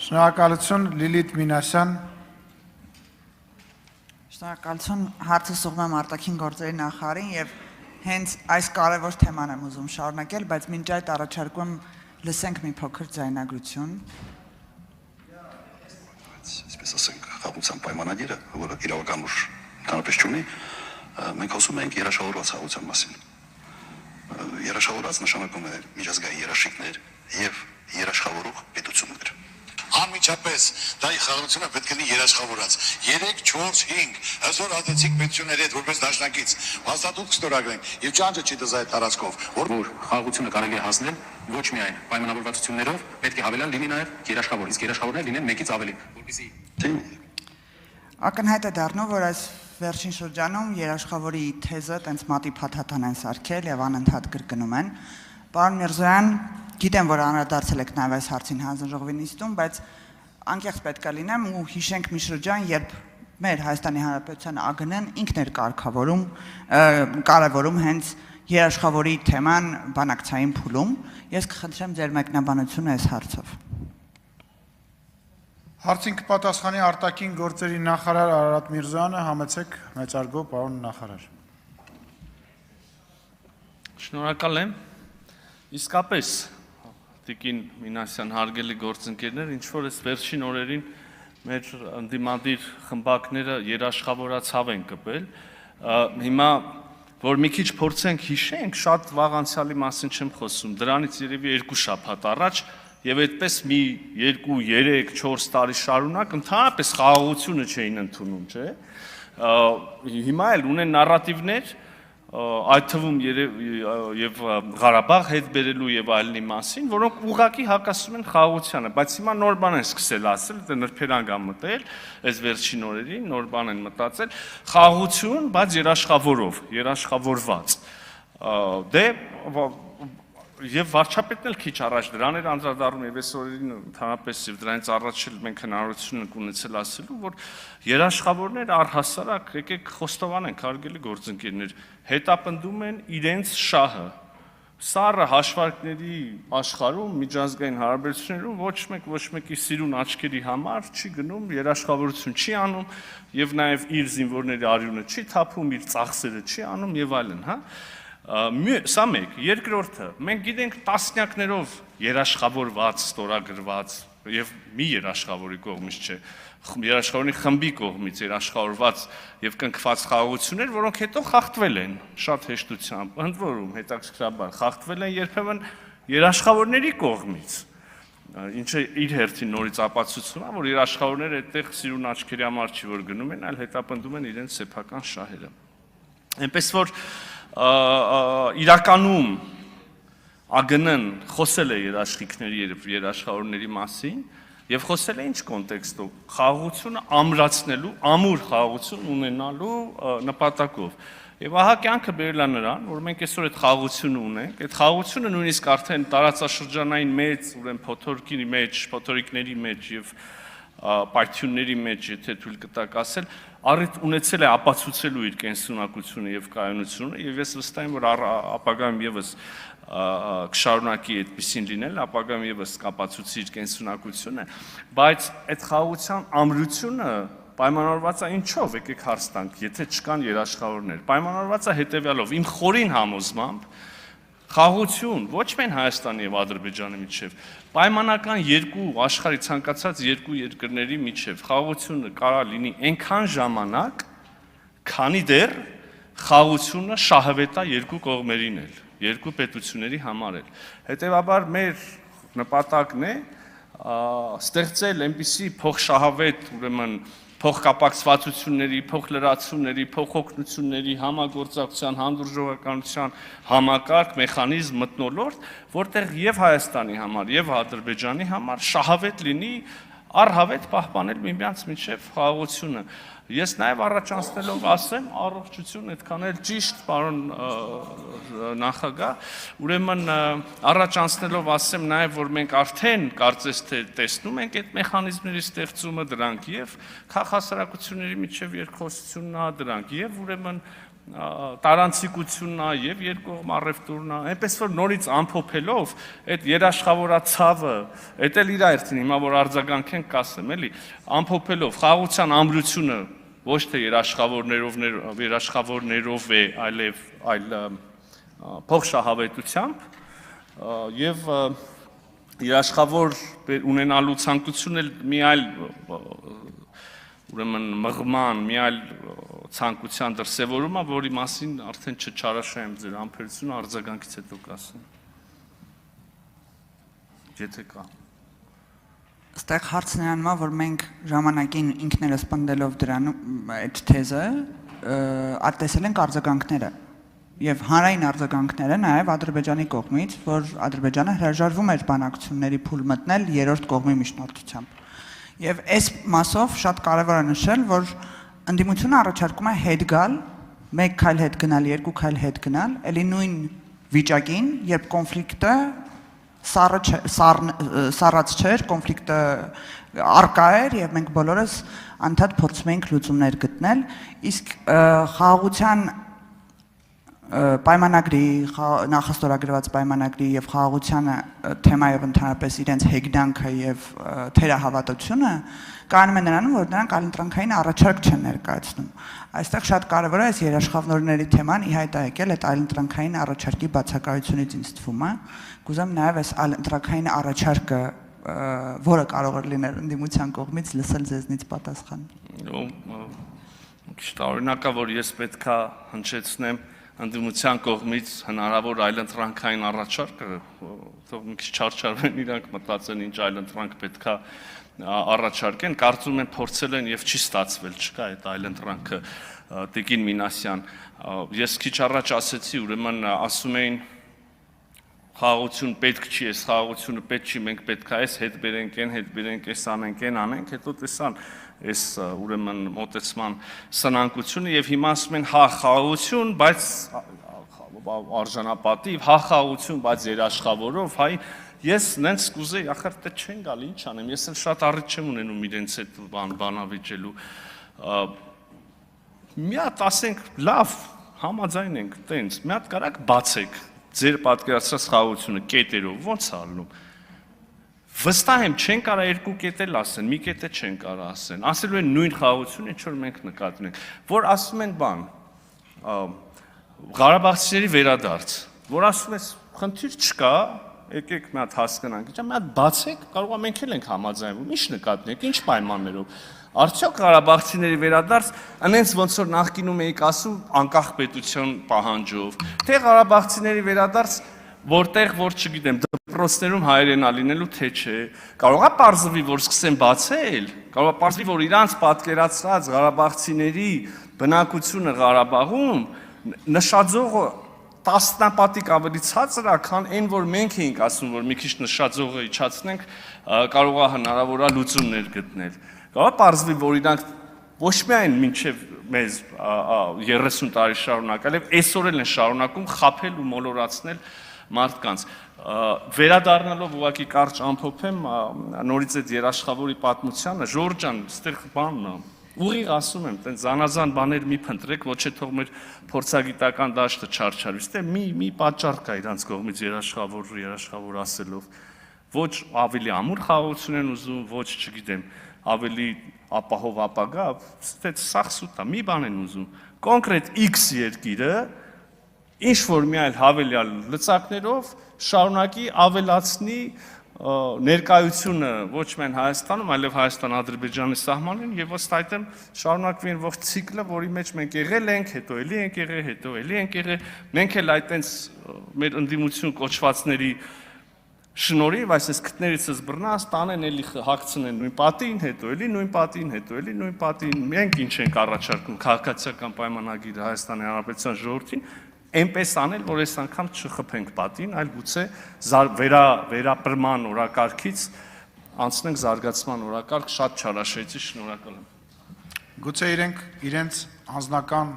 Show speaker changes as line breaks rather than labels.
Շնորհակալություն Լիլիթ Մինասյան։
Շնորհակալություն, հարցը ուղղում եմ արտաքին գործերի նախարարին եւ հենց այս կարևոր թեման եմ ուզում շարունակել, բայց մինչ այդ առաջարկում եմ լսենք մի փոքր ձայնագրություն։
Այսպես ասենք, խաղաղության պայմանագիրը, որը իրավական ուժ ընդհանրապես չունի, մենք խոսում ենք երաշխավորված խաղաղության մասին։ Երաշխավորված նշանակում է միջազգային երաշխիքներ եւ երաշխավորող պետություններ։ Անմիջապես դա խաղաղությունը պետք է լինի երաշխավորած։ 3, 4, 5 հզոր ազդեցիկ պետությունների հետ որպես դաշնակից հաստատում կստորագրենք եւ ճանճը չի դզայ տարածքով, որ
խաղաղությունը կարելի է հասնել ոչ միայն պայմանավորվածություններով, պետք է հավելյալ լինի նաեւ երաշխավոր, իսկ երաշխավորներ լինեն մեկից ավելի, որպեսզի
Ակնհայտ է դառնում, որ այս վերջին շրջանում երաշխավորի թեզը տենց մատի փաթաթան են սարքել եւ անընդհատ կրկնում են։ Պարոն Միրզոյան, գիտեմ, որ անդրադարձել եք նաեւ այս հարցին հանձնաժողովի նիստում, բայց անկեղծ պետք է լինեմ ու հիշենք մի շրջան, երբ մեր Հայաստանի Հանրապետության ԱԳՆ-ն ինքն էր կարևորում հենց երաշխավորի թեման բանակցային փուլում։ Ես կխնդրեմ ձեր մեկնաբանությունը այս հարցով։
Հարցին կպատասխանի արտաքին գործերի նախարար Արարատ Միրզոյանը, համեցեք մեծարգո պարոն նախարար։
Շնորհակալ եմ։ Իսկապես Տիկին Մինասյան հարգելի գործընկերներ, ինչ որ այս վերջին օրերին մեր ընդդիմադիր խմբակները երաշխավորացավ են կպել, հիմա որ մի քիչ փորձենք հիշենք, շատ վաղ անցյալի մասին չեմ խոսում, դրանից երևի 2 շաբաթ առաջ եւ այդպես մի 2, 3, 4 տարի շարունակ ընդհանրապես խաղաղությունը չէին ընդունում, չէ՞։ Հիմա էլ ունեն նարատիվներ, այդ թվում եւ Ղարաբաղ հետ բերելու եւ այլնի մասին, որոնք ուղղակի հակասում են խաղաղությանը, բայց հիմա նոր բան են սկսել ասել, դա նրբերանգ ա մտել, այս վերջին օրերին նոր բան են մտածել, խաղաղություն, բայց երաշխավորված։ Դե Եվ վարչապետն էլ քիչ առաջ դրան էր անդրադառնում եւ այս օրերին ընդհանրապես եւ դրանից առաջ էլ մենք հնարավորություն ենք ունեցել ասելու, որ երաշխավորներ առհասարակ եկեք խոստովանենք, հարգելի գործընկերներ, հետապնդում են իրենց շահը։ Սառը հաշվարկների աշխարհում միջազգային հարաբերություններում ոչ մեկի սիրուն աչքերի համար չի գնում, երաշխավորություն չի անում եւ նաեւ իր զինվորների արյունը չի թափում, իր ծախսերը չի անում եւ այլն, հա։ Սա մեկ, երկրորդը, մենք գիտենք տասնյակներով երաշխավորված, ստորագրված եւ մի երաշխավորի կողմից չէ, երաշխավորի խմբի կողմից երաշխավորված եւ կնքված խաղաղություններ, որոնք հետո խախտվել են շատ հեշտությամբ, ընդ որում հետաքրքրաբար խախտվել են երբեմն երաշխավորների կողմից, ինչը իր հերթին նորից ապացուցում է, որ երաշխավորները այդտեղ սիրուն աչքերի համար չի որ գնում են, այլ հետապնդում են իրենց սեփական շահերը։ Այնպես որ իրականում ԱԳՆ-ն խոսել է երաշխիքների եւ երաշխավորների մասին եւ խոսել է ինչ կոնտեքստով խաղաղությունը ամրացնելու, ամուր խաղաղություն ունենալու նպատակով։ Եվ ահա կյանքը բերել է նրան, որ մենք այսօր այդ խաղաղությունը ունենք, այդ խաղաղությունը նույնիսկ արդեն տարածաշրջանային մեծ, ուրեմն փոթորիկների մեջ եւ պայթյունների մեջ, եթե թույլ կտակ ասել, առիթ ունեցել է ապացուցելու իր կենսունակությունը եւ կայունությունը եւ ես վստահ եմ, որ ապագայում եւս կշարունակի այդպեսին լինել, ապագայում եւս կապացուցի իր կենսունակությունը, բայց այդ խաղաղության ամրությունը պայմանավորված է ինչով, եկեք հարց տանք, եթե չկան երաշխավորներ, պայմանավորված է հետեւյալով, իմ խորին համոզմամբ խաղաղություն ոչ միայն Հայաստանի եւ Ադրբեջանի միջեւ, պայմանական աշխարհի ցանկացած երկու երկրների միջեւ խաղաղությունը կարա լինի այնքան ժամանակ, քանի դեռ խաղաղությունը շահավետ է երկու կողմերին էլ, երկու պետությունների համար էլ։ Հետևաբար մեր նպատակն է ստեղծել այնպիսի փոխշահավետ, ուրեմն փոխկապակցվածությունների, փոխլրացումների, փոխօգնությունների, համագործակցության, հանդուրժողականության համակարգ, մեխանիզմ մթնոլորտ, որտեղ եւ Հայաստանի համար, եւ Ադրբեջանի համար շահավետ լինի առհավետ պահպանել միմյանց միջև խաղաղությունը։ Ես նաեւ առաջանցնելով ասեմ, առողջություն այդքան էլ ճիշտ, պարոն նախագահ, ուրեմն առաջանցնելով ասեմ նաեւ, որ մենք արդեն կարծես թե տեսնում ենք այդ մեխանիզմների ստեղծումը դրանք եւ քաղաքասարակությունների միջև երկխոսությունն ա դրանք եւ ուրեմն տարանցիկությունն է եւ երկկողմ առևտուրն է, այնպես որ նորից ամփոփելով այդ երաշխավորացավը, դա էլ իր երթին հիմա որ արձագանքենք կասեմ, էլի, ամփոփելով խաղաղության ամրությունը ոչ թե երաշխավորներով է, այլ փոխշահավետությամբ եւ երաշխավոր ունենալու ցանկությունն էլ մի այլ ուրեմն մղման, մի այլ ցանկության դրսևորումը, որի մասին արդեն չչարաշահեմ ձեր ամփոփությունը արձագանքից հետո կասեմ։ Եթե կա։
Այստեղ հարցն է անում, որ մենք ժամանակին ինքներս պնդելով դրանում այդ թեզը արտեսել ենք արձագանքները եւ հանրային արձագանքները նաեւ Ադրբեջանի կողմից, որ Ադրբեջանը հրաժարվում էր բանակցությունների փուլ մտնել երրորդ կողմի միջնորդությամբ։ Եվ այս մասով շատ կարևոր է նշել, որ ընդդիմությունը առաջարկում է հետ գալ, մեկ քայլ հետ գնալ, երկու քայլ հետ գնալ, ելի նույն վիճակին, երբ կոնֆլիկտը սառած չէր, կոնֆլիկտը արկա էր եւ մենք բոլորս անդադ փորձում ենք լուծումներ գտնել, իսկ խաղաղության պայմանագրի, նախաստորագրված պայմանագրի եւ խաղաղության թեմայով ընդհանրապես իրենց հեգնանքը եւ թերահավատությունը կանում է նրանում, որ նրանք այլընտրանքային առաջարկ չեն ներկայացնում։ Այստեղ շատ կարևոր է այս երաշխավորների թեման ի հայտ է եկել այդ այլընտրանքային առաջարկի բացակայությունից ինձ թվում է։ Կուզեմ նաեւ այս այլընտրանքային առաջարկը, որը կարող է լինել ընդդիմության կողմից, լսել ձեզնից պատասխան։
Քիչ տարօրինակ է, որ ես պետքա հնչեցնեմ ընդդիմության կողմից հնարավոր այլընտրանքային առաջարկը, թող մի քիչ չարչարվեն իրանք մտածեն ինչ այլընտրանք պետքա առաջարկեն, կարծում եմ փորձել են եւ չի ստացվել, չկա այդ այլընտրանքը Տիկին Մինասյան։ Ես քիչ առաջ ասեցի, ուրեմն ասում էին խաղաղություն պետք չի, այս խաղաղությունը պետք չի, մենք պետք է այս հետ բերենք, այս անենք, հետո տեսան այս ուրեմն մոտեցման սնանկությունը եւ հիմա ասում են հա խաղաղություն, բայց արժանապատիվ, հա խաղաղություն, բայց երաշխավորով, հայ ես նենց կուզեի, ախր դե չեն գալ, ինչ անեմ, ես էլ շատ առիթ չեմ ունենում իրենց այդ բանավիճելու։ Մի հատ ասենք, լավ, համաձայն ենք, տենց, մի հատ կարակ բացեք ձեր պատկերացրած խաղաղությունը կետերով, ո՞նց է ալնում։ Վստահ եմ, չեն կարա երկու կետ էլ ասեն, մի կետ է չեն կարա ասեն։ Ասելու են նույն խաղաղությունը, ինչ որ մենք նկատում ենք, որ ասում են բան, Ղարաբաղցիների վերադարձ, որ ասում ես, խնդիր չկա, եկեք մի հատ հասկանանք, մի հատ բացեք, կարող է մենք էլ ենք համաձայնվում, ինչ նկատենք, ինչ պայմաններով։ Արդյոք Ղարաբաղցիների վերադարձ, այնց ոնց որ նախկինում էիք ասում, անկախ պետություն պահանջով, թե Ղարաբաղցիների վերադարձ, որտեղ որ չգիտեմ, դպրոցներում հայերենա լինելու թե չէ, կարող է պարզվի, որ սկսեն բացել, կարող է պարզվի, որ իրանց պատկերացրած Ղարաբաղցիների բնակությունը Ղարաբաղում նշաձողը տասնապատիկ ավելի ցածր է, քան այն, որ մենք էինք ասում, որ մի քիչ նշաձողը իջացնենք, կարող է հնարավոր է լուծումներ գտնել։ Կարող է պարզվի, որ իրանք ոչ միայն մինչև մեզ 30 տարի շարունակել, այլ այսօր էլ են շարունակում խաբել ու մոլորացնել մարդկանց։ Վերադառնալով ուղղակի կարճ ամփոփեմ նորից այդ երաշխավորի պատմությանը, Ժորժ ջան, այստեղ բանն է, ուղիղ ասում եմ, տենց զանազան բաներ մի փնտրեք, ոչ թե թող մեր փորձագիտական դաշտը չարչարվի, ստե մի պատճառ կա իրանց կողմից երաշխավոր ասելով, ոչ ավելի ամուր խաղաղություն են ուզում, ոչ չգիտեմ, ավելի ապահով ապագա, ստե սախսուտ է, մի բան են ուզում, կոնկրետ X երկիրը ինչ որ մի այլ հավելյալ լծակներով շարունակի ավելացնի ներկայությունը ոչ միայն Հայաստանում, այլև Հայաստան-Ադրբեջանի սահմանին եւ ըստ այդմ շարունակվի այն ողջ ցիկլը, որի մեջ մենք եղել ենք, հետո էլի ենք եղել, հետո էլի ենք եղել, մենք էլ այդտենց մեր ընդդիմություն կոչվածների շնորհիվ, այսպես քթներիցս բռնած տանեն էլի հագցնեն նույն պատին, հետո էլի նույն պատին, հետո էլի նույն պատին, մենք ինչ ենք առաջարկում քաղաքացիական պայմանագիրը Հայաստանի Հանրապետության ժողովրդին, այնպես անել, որ այս անգամ չխփենք պատին, այլ գուցե վերապրման օրակարգից անցնենք զարգացման օրակարգ, շատ չարաշահեցի, շնորհակալ եմ։
Գուցե իրենք իրենց անձնական